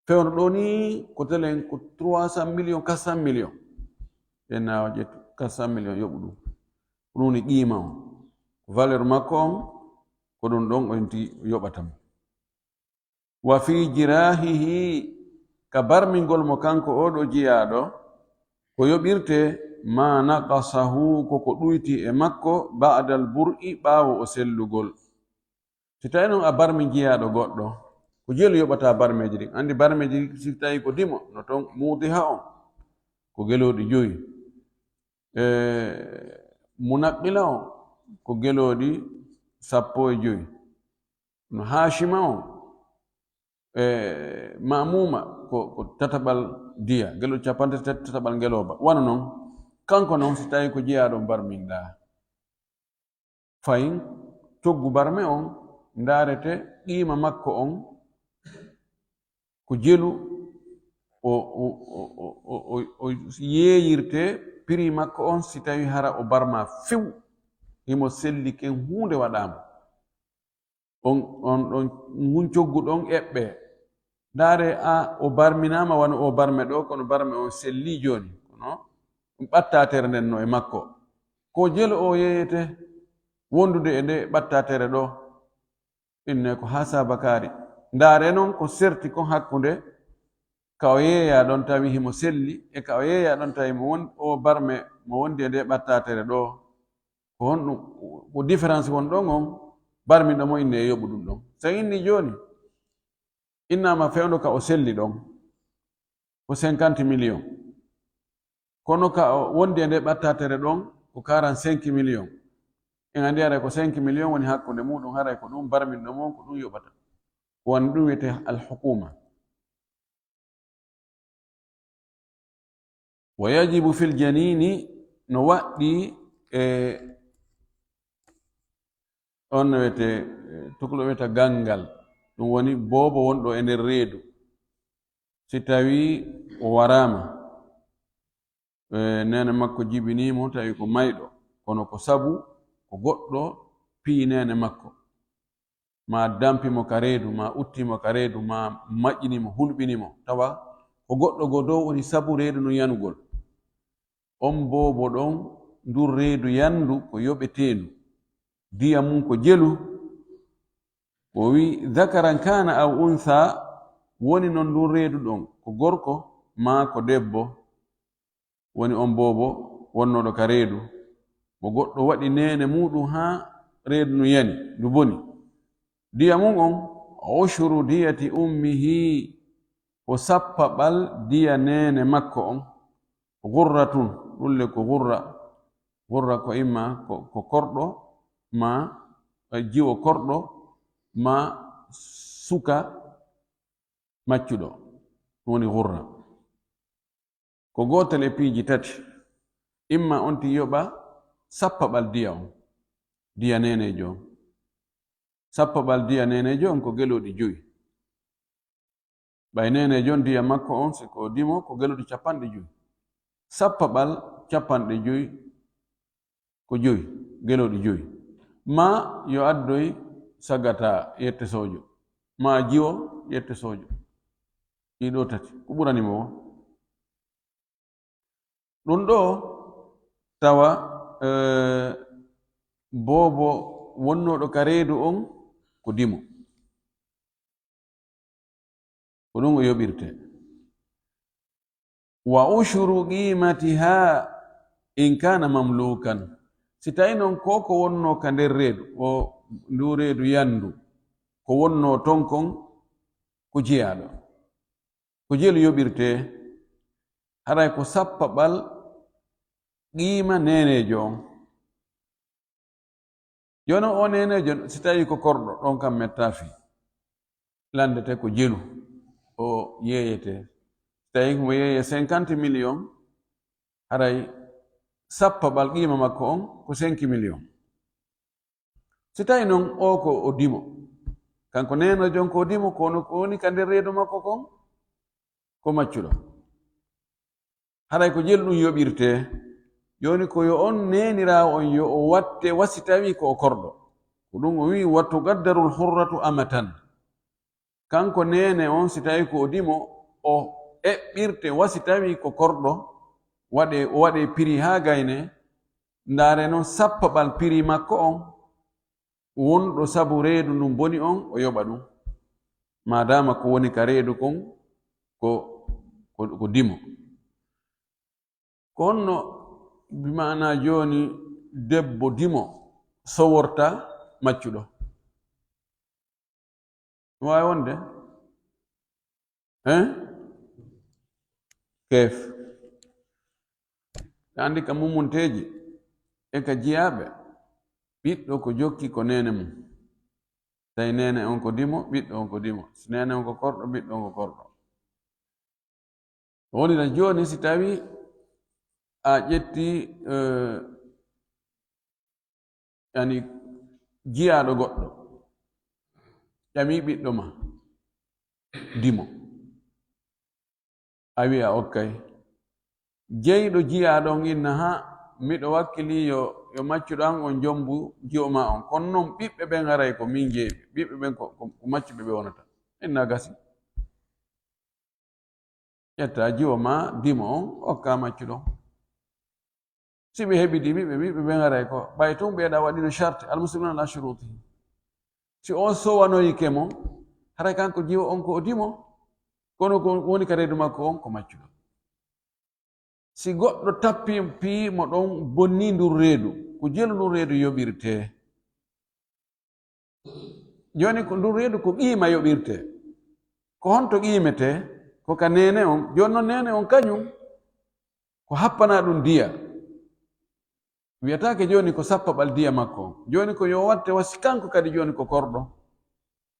fewno ɗo ni ko telen ko 300 million 400 million ɓennawa ƴettu 400 million yoɓu ɗum ɗum ni qima on valeur makko on ko ɗum ɗon o inti yoɓatamo wa fi jirahihi ka barmingol mo kanko oɗo jiyaɗo ko yoɓirte ma naqasahu koko ɗuyti e makko ba'dal bur'i ɓaawo o sellugol si tawi noon a barmi jiyaɗo goɗɗo ko jelu yoɓata barmeji ɗin andi barmeji ɗi si tawi ko dimo no toon mudiha on ko geloɗi 5 munaqila on ko geloɗi 15 no hashima on mamuma ko tataɓal diya gelo 33 ngeloba wano noon kanko noon si tawi ko jiyaɗon barminɗa fayin coggu barme on ndarete qima makko on ko jelu o yeeyirte prix makko on si tawi hara o barma few himo selli ken hunde waɗama on ngun coggu ɗon eɓɓe ndaare o barminama wano o barme ɗo kono barme on selli joni kono ɗum ɓattatere nden no e makko ko jelo o yeyete wondude e nde ɓattatere ɗo inne ko ha sabakari ndaare noon ko serti kon hakkunde ka o yeeya ɗon tawi himo selli e ka o yeeya ɗon tawi o barme mo wondi e nde ɓattatere ɗo ko honɗum ko différence won ɗon on barmiɗo mo inne e yoɓu ɗum ɗon so inni joni innama fewndo ka o selli ɗon ko 50 million kono ka o wondi e nde ɓattatere ɗon ko 45 million en andi haray ko 5 million woni hakkunde muɗum haray ko ɗum barminɗo mon ko ɗum yoɓata ko woni ɗum wiyete alhukuma wa yajibu fil janini no waɗɗi on no wiyete tuklo wiyeta gangal ɗum woni boobo wonɗo e nder reedu si tawi o warama nene makko jibinimo tawi ko mayɗo kono ko sabu ko goɗɗo pii nene makko ma dampimo ka reedu ma uttimo ka reedu ma maƴƴinimo hulɓinimo tawa ko goɗɗo go dow woni sabu reedu no yanugol on boobo ɗon ndur reedu yandu ko yoɓetendu diya mum ko jelu o wi dhakaran kana aw untha woni non ndur reedu ɗon ko gorko ma ko debbo woni on boobo wonnoɗo ka reedu mo goɗɗo waɗi nene muɗum ha reedu no yani ndu boni diya mum on ushuru diyati ummihi ko sappaɓal diya nene makko on gurratun ɗulle ko gurra ko imma ko korɗo ma jiwo korɗo ma suka maccuɗo woni gurra ko gotel e piiji tati imma on ti yoɓa sappaɓal diya on diya nenejo on sappaɓal diya nenejo on ko geloɗi 5 ɓay nenejo on diya makko on siko dimo ko geloɗi 50 sappaɓal 50 ko 5 geloɗi 5 ma yo addoy sagata yette sojo ma jiwo yette sojo ɗiɗo tati ko ɓuranimo o ɗum ɗo tawa boobo wonnoɗo ka reedu on ko dimo ko ɗum o yoɓirte wa ushuru qimatiha in kana mamlukan si tawi noon ko wonno ka nder reedu o ndu reedu yandu ko wonno ton kon ko jiyaɗo ko jelu yoɓirte haray ko sappaɓal qima nenejo on joni o nenejo si tawi ko korɗo ɗon kam metta fi landete ko jelu o yeyete si tawi mo yeeye 50 million haray sappaɓal qima makko on ko 5 million si tawi noon o ko o dimo kanko nenojon ko dimo kono ko woni ka nder reedu makko kon ko maccuɗo haray ko jelu ɗum yoɓirte joni ko yo on nenirawo on yo o watte wasi tawi ko o korɗo ko ɗum o wi wa tugaddaru lhurratu amatan kanko nene on si tawi ko o dimo o eɓɓirte wasi tawi ko korɗo o waɗe piri ha gayne ndaare noon sappaɓal piri makko on wonɗo sabu reedu ndun boni on o yoɓa ɗum madama ko woni ka reedu kon ko dimo ko honno bimana joni debbo dimo soworta maccuɗo wawi wonde kef andi ka mumunteji e ka jiyaɓe ɓiɗɗo ko jokki ko nene mum tawi nene on ko dimo ɓiɗɗo on ko dimo si nene on ko korɗo ɓiɗɗo on ko korɗo wonira joni si tawi a ƴetti yani jiyaɗo goɗɗo ƴami ɓiɗɗo ma dimo a wi'a okkay jeyɗo jiyaɗon inna ha miɗo wakkili yo maccuɗo an on jombu jiyoma on kono noon ɓiɓɓe ɓen haray ko min jeeɓi ɓiɓɓe ɓen ko maccuɓe ɓe wonata inna gasi ƴetta jiwo ma dimo on okka maccuɗo si ɓe heɓidi ɓiɓɓe ɓen haray ko ɓay tun ɓeeɗa waɗino charte almuslimuna ala shurutihi si on sowanoyike mo haray kanko jiwo on ko o dimo kono ko woni ka reedu makko on ko maccuɗo si goɗɗo tappi piimo ɗon bonni ndur reedu ko jelu ndur reedu yoɓirte joni ko ndur reedu ko qiima yoɓirte ko honto qiimete ko ka nene on joni noon nene on kañum ko happana ɗum diya wiyatake joni ko sappaɓal diya makko on joni ko yo watte wasi kanko kadi joni ko korɗo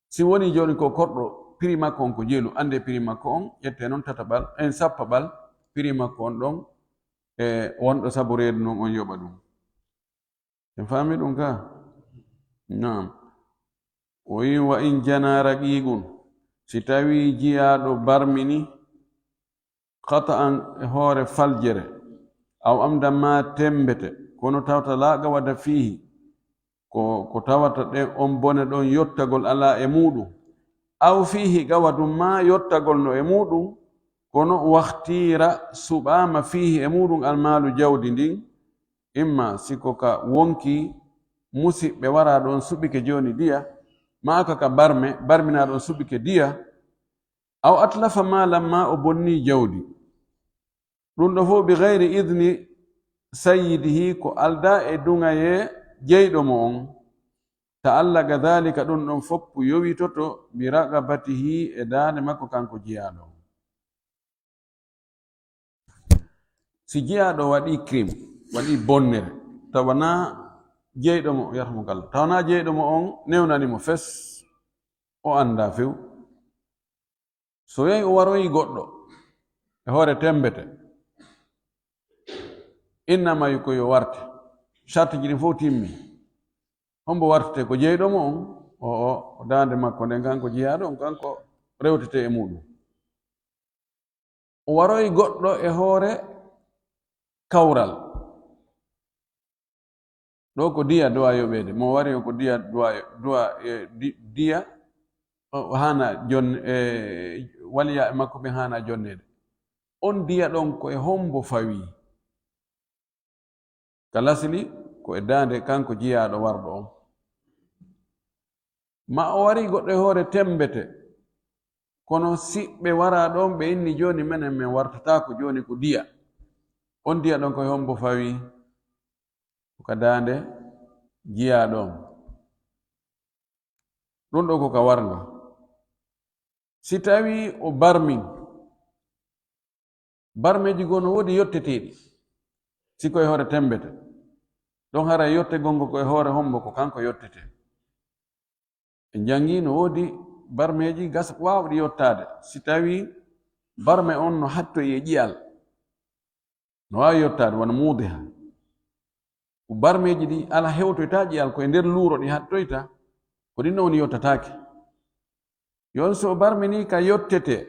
si woni joni ko korɗo prix makko on ko jelu ande prix makko on ƴette noon tataɓal en sappaɓal prix makko on ɗon e wonɗo sabu reedu noon on yoɓa ɗum en faami ɗum ka nam o wi wa in jana raqiqun si tawi jiyaɗo barmini kata an e hoore faljere aw amdan ma tembete kono tawta laaga wada fihi ko tawata ɗen on bone ɗon yottagol ala e muɗum aw fihi gawadum ma yottagol no e muɗum kono waktira suɓama fihi e muɗum almalu jawdi ndin imma siko ka wonki musidɓe wara ɗon suɓike joni diya maka ka barmina ɗon suɓike diya aw atlafa malam ma o bonni jawdi ɗum ɗo fof bi gayri idni sayyidihi ko alda e dungaye jeyɗo mo on ta'allaga dhalika ɗum ɗon foppu yowitoto bi raqabatihi e dande makko kanko jiyaɗo si jiyaɗo waɗi crime waɗi bonnere tawana jeyɗo mo yarmo kala tawana jeyɗo mo on newnanimo fes o anda few so yahi o waroyi goɗɗo e hoore tembete innamayi ko yo warte charte ji ɗin fof timmi hombo wartete ko jeyɗo mo on o dande makko nden kanko jiyaɗo on kanko rewtete e muɗum o waroyi goɗɗo e hoore kawral ɗo ko diya dowa yoɓede mo wari o ko diya diya hana jonne waliya e makko ɓe hana jonnede on diya ɗon ko e hombo fawi ka lasli ko e dande kanko jiyaɗo warɗo on ma o wari goɗɗo e hoore tembete kono siɓɓe wara ɗon ɓe inni joni menen min wartatako joni ko diya on diya ɗon koye hombo fawi ka dande jiya ɗon ɗum ɗo ko ka warga si tawi o barmin barmeji goo no woodi yotteteɗi si koye hoore tembete ɗon hara yotte gongo koye hoore hombo ko kanko yottete ɓe jangi no woodi barmeji gas wawɗi yottade si tawi barme on no hattoyi e ƴiyal no wawi yottade wona muudiha ko barmeji ɗi ala hewtoyta ƴiyal koye nder luuro ɗi hattoyta ko ɗinno woni yottatake yon so barme ni ka yottete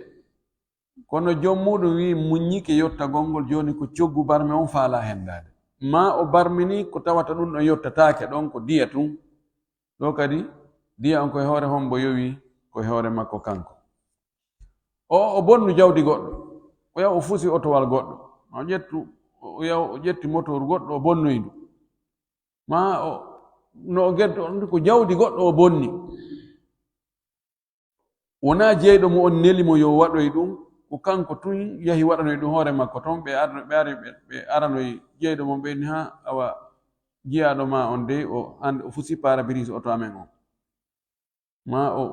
kono jom muɗum wi muññike yotta gongol joni ko coggu barme on faala hendade ma o barme ni ko tawata ɗum ɗon yottatake ɗon ko diya tun ɗo kadi diya on koye hoore hombo yowi koye hoore makko kanko o bonnu jawdi goɗɗo o yaha o fusi otowal goɗɗo o ƴettu o yaha o ƴetti motoru goɗɗo o bonnoydu ma no o geddo ko jawdi goɗɗo o bonni wona jeyɗo mo on neli mo yo waɗoy ɗum ko kanko tun yahi waɗanoy ɗum hoore makko toon ɓe aranoy jeyɗo mo ɓeni ha awa jiyaɗo ma on dey o ande o fusi parabrise oto amen on ma o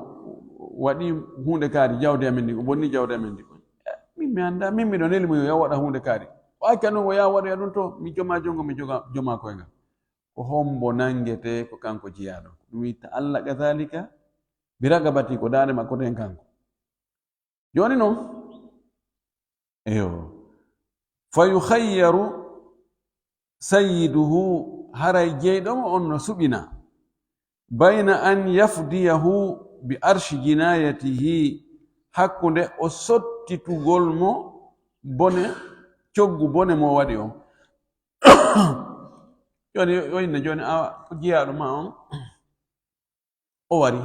waɗi hunde kaari jawdi amen ndi o bonni jawdi amen ndi min mi anda min miɗo neli mo yo yaha waɗa hunde kaari o acca ɗum o yaha waɗoya ɗum to mi joma jongo mi joma koyngal ko hombo nangete ko kanko jiyaɗo ɗum wi ta'allaqa dhalika bi ragabati ko dande makko ten kanko joni noon eyo fa yukhayyaru sayyiduhu haray jeyɗomo on no suɓina bayna an yafdiyahu bi arshi jinayatihi hakkunde o sottitugol mo bone coggu bone mo waɗi on joni oyinne joni a ko jiyaɗo ma on o wari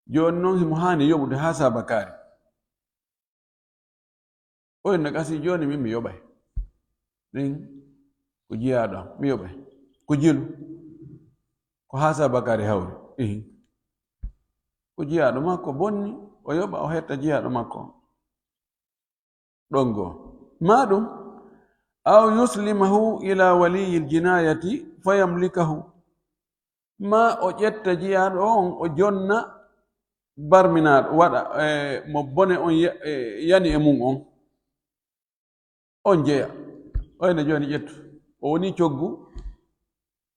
joni noon himo hani yoɓude ha sabakari oyinne kasi joni min mi yoɓay ɗin ko jiyaɗo mi yoɓay ko jilu ko ha sabakari hawri ko jiyaɗo makko bonni o yoɓa o hetta jiyaɗo makko ɗon goo ma ɗum aw yuslimahu ila waliyi ljinayati fayamlikahu ma o ƴetta jiyaɗo on o jonna barminaɗo waɗa mo bone on yani e mum on jeeya oyne joni ƴettu o woni coggu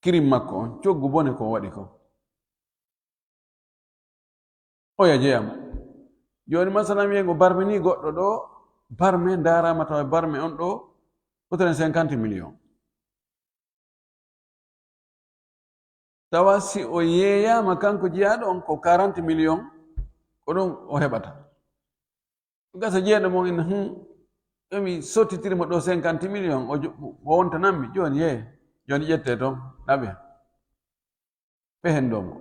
kirim makko on coggu bone ko waɗi ko oya jeeyamo joni masalan wiyen o barmini goɗɗo ɗo barme darama tawa barme on ɗo peut-être 50 millions tawa si o yeeyama kanko jiyaɗo on ko 40 millions ko ɗum o heɓata gasa jeeɗo mon ina emi sottitirimo ɗo 50 millions o wontanammi joni yeye joni ƴette toon naɓe ɓe hendomo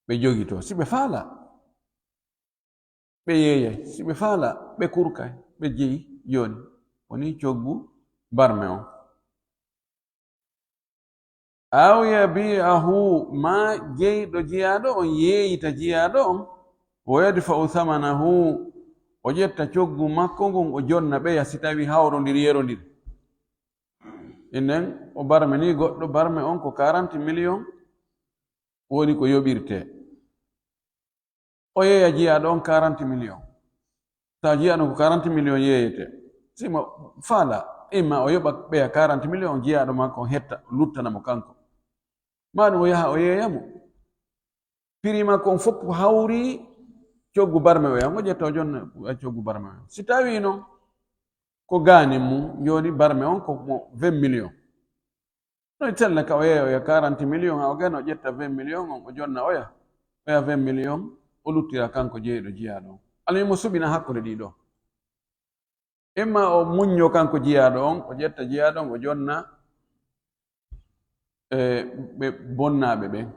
ɓe jogi to si ɓe faala ɓe yeeyay si ɓe faala ɓe kurkay ɓe jeyi joni woni coggu barme on aw yabi'ahu ma jeyɗo jiyaɗo on yeeyita jiyaɗo on o yadfa'u thamanahu o ƴetta coggu makko ngon o jonna ɓeya si tawi hawrodir yerodir innen o barme ni goɗɗo barme on ko 40 millions woni ko yoɓirte o yeeya jiyaɗo on 40 millions ta jiyaɗo ko 40 millions yeeyete simo faala imma o yoɓa ɓeya 40 millions jiyaɗo makko on hetta luttanamo kanko maɗum o yaha o yeeyamo prix makko on fof hawri coggu barme o yaha o ƴetta o jonna coggu barme o si tawi noon ko ganin mum joni barme on ko 20 millions noy telle ka o yeeya o yaha 40 millions ha o gana o ƴetta 20 millions on o jonna oya 20 millions o luttira kanko jeyɗo jiyaɗo on alamimo suɓina hakkude ɗiɗo imma o muñño kanko jiyaɗo on o ƴetta jiyaɗo on o jonna ɓe bonnaɓe ɓen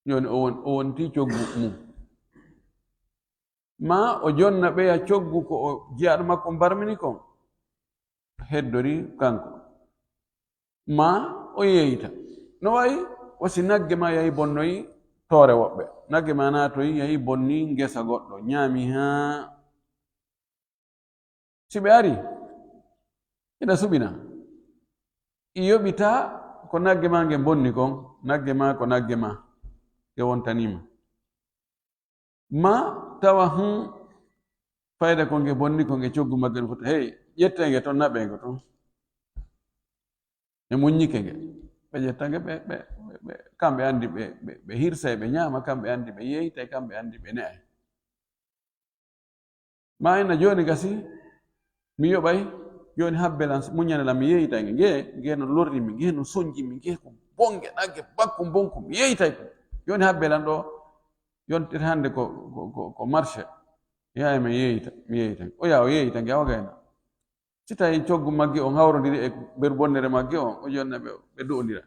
joni o wonti coggu mum ma o jonna ɓeya coggu ko o jiyaɗo makko barmini kon heddori kanko ma o yeeyita no wayi wasi nagge ma yahi bonnoyi toore woɓɓe nagge ma naatoyi yahi bonni ngesa goɗɗo ñaami haa si ɓe ari ina suɓina i yoɓita ko nagge ma nge bonni kon nagge ma ko nagge ma nge wontanima ma tawa fayda ko nge bonni ko nge coggu magge no fota hey ƴette nge toon naɓe nge toon e muññike nge ɓe ƴetta nge ɓe kamɓe andi ɓe hirsay ɓe ñaama kamɓe andi ɓe yeytay kamɓe andi ɓe ne'ay ma ina joni gasi mi yoɓay joni habbelan muñanelam mi yeytay nge no lorrimi nge no soñjimi nge ko bonge nagge bakku bonku mi yeytay ko joni habbelan ɗo yontere hande ko marché yaha mi yeyta o yaa o yeyta nge awagayna si tawi coggu magge on hawrodiri e ber bonnere magge on o jonna ɓe do'odira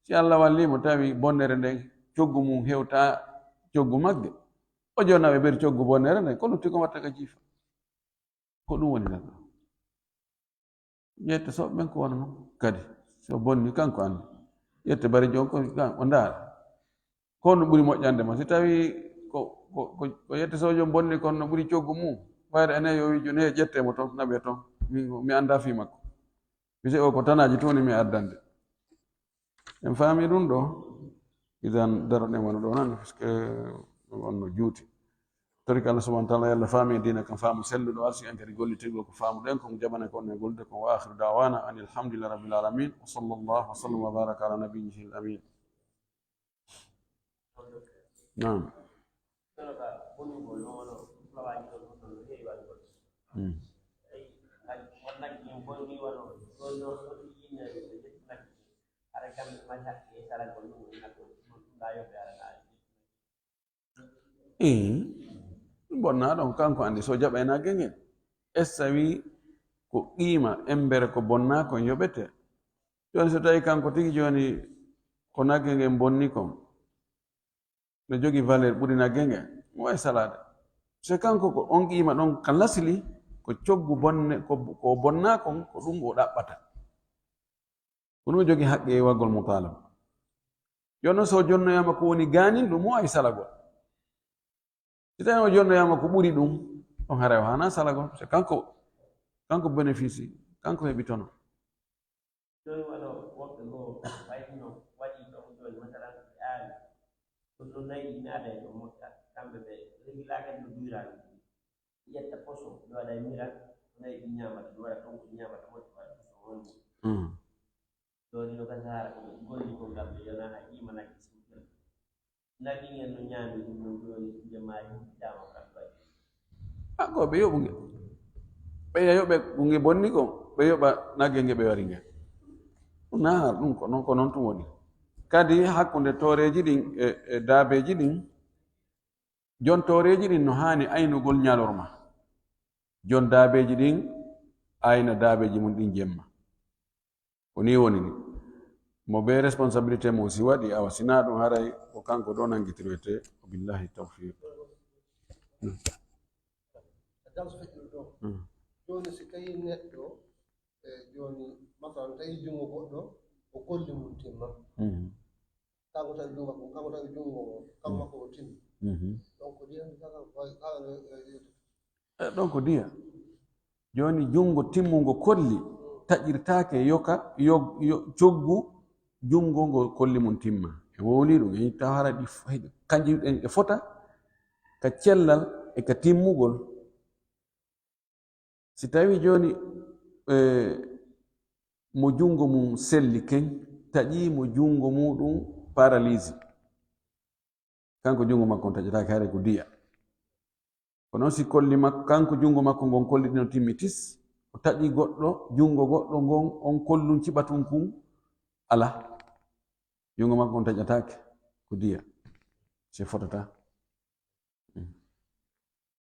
si Allah wallimo tawi bonnere nden coggu mum hewta coggu magge o jonna ɓe ber coggu bonnere nden ko lutti ko watta ka jiifa ko ɗum woni nagga ƴette soɓe ɓen ko wona noon kadi so bonni kanko andi ƴette bari jon ko o ndaara ko no ɓuri moƴƴande ma si tawi ko yette sojo bonni kon no ɓuri coggu mum wayre enen yo wi joni he ƴettemo toon naɓe toon mi anda fi makko bise o ko tanaji toni mi addande en faami ɗum ɗo idan daroɗen wona ɗo nan puisque on no juuti toriki Allah subhanahu wa taala yalla faami dina kam faamu selluɗo arsi en kadi gollitirgol ko faamuɗen kon jaɓana kon e gollude kon wa akhiru dawana an alhamdulillahi rabbil alamin wa sallallahu wa sallam wa baraka ala nabiyyihi al amin naam bonnaɗo ko kanko andi so jaɓa e nagge ngel essa wi ko qima embere ko bonna kon yoɓete joni so tawi kanko tigi joni ko nagge ngen bonni kon ɓe jogi valeur ɓuri nagge ngen mo wawi salade so kanko ko on qima ɗon kan lasili ko coggu bonne ko bonna kon ko ɗum o ɗaɓɓata ko ɗum jogi haqqe e waggol mutalaba jonnon so jonnoyama ko woni ganin ɗum mo wawi salagol si tawi o jonnoyama ko ɓuri ɗum on haray o hana salagol so kanko bénéficie kanko heɓi tono joni waɗo woɓɓe goo wayno waɗi ɗon joni masalan ɓe aari ɗo nayi naada e ɗo moƴƴa kamɓe ɓe regilakadi no duraɗo ƴetta poson ɓe waɗa e mira nayi ɗi ñamata ɗum waɗa ɗon ko ñamata moƴƴa waɗa poson wonmo joni no gasa hara koɓe golli ko ngam ɓe yonana qima nagge simtel naggi ngel no ñaami ɗum non joni jemayi huɗitama kamɓe waɗi ko ɓe yoɓu nge ɓe yoɓe nge bonni kon ɓe yoɓa nagge nge ɓe wari ngen ɗum nahar ɗum ko noon tum woni kadi hakkunde toreji ɗin e daabeji ɗin jon toreji ɗin no hani aynugol ñalorma jon daabeji ɗin ayna daabeji mum ɗin jemma ko ni woni ni mo be responsabilité mo si waɗi awa sina ɗum haray ko kanko ɗo nangitiroyte ko billahi tawfiq joni si tawi neɗɗo joni masalan tawi jungo goɗɗo o golli mum timma kanko tawi jungo makko kanko tawi jungo o kanko makko o timmi donc ndiyam ɗon ko diya joni jungo timmugo kolli taƴirtake yoka coggu jungo ngo kolli mum timma e wowli ɗum e taw hara ɗi kanji ɗe fota ka cellal e ka timmugol si tawi joni mo jungo mum selli ken taƴi mo jungo muɗum paralyse kanko jungo makko on taƴatake hare ko diya ko noon si kolli makko kanko jungo makko ngon kolliɗino timmi tis o taƴi goɗɗo jungo goɗɗo ngon on kollum ciɓatum kum ala jungo makko on taƴatake ko diya se fotata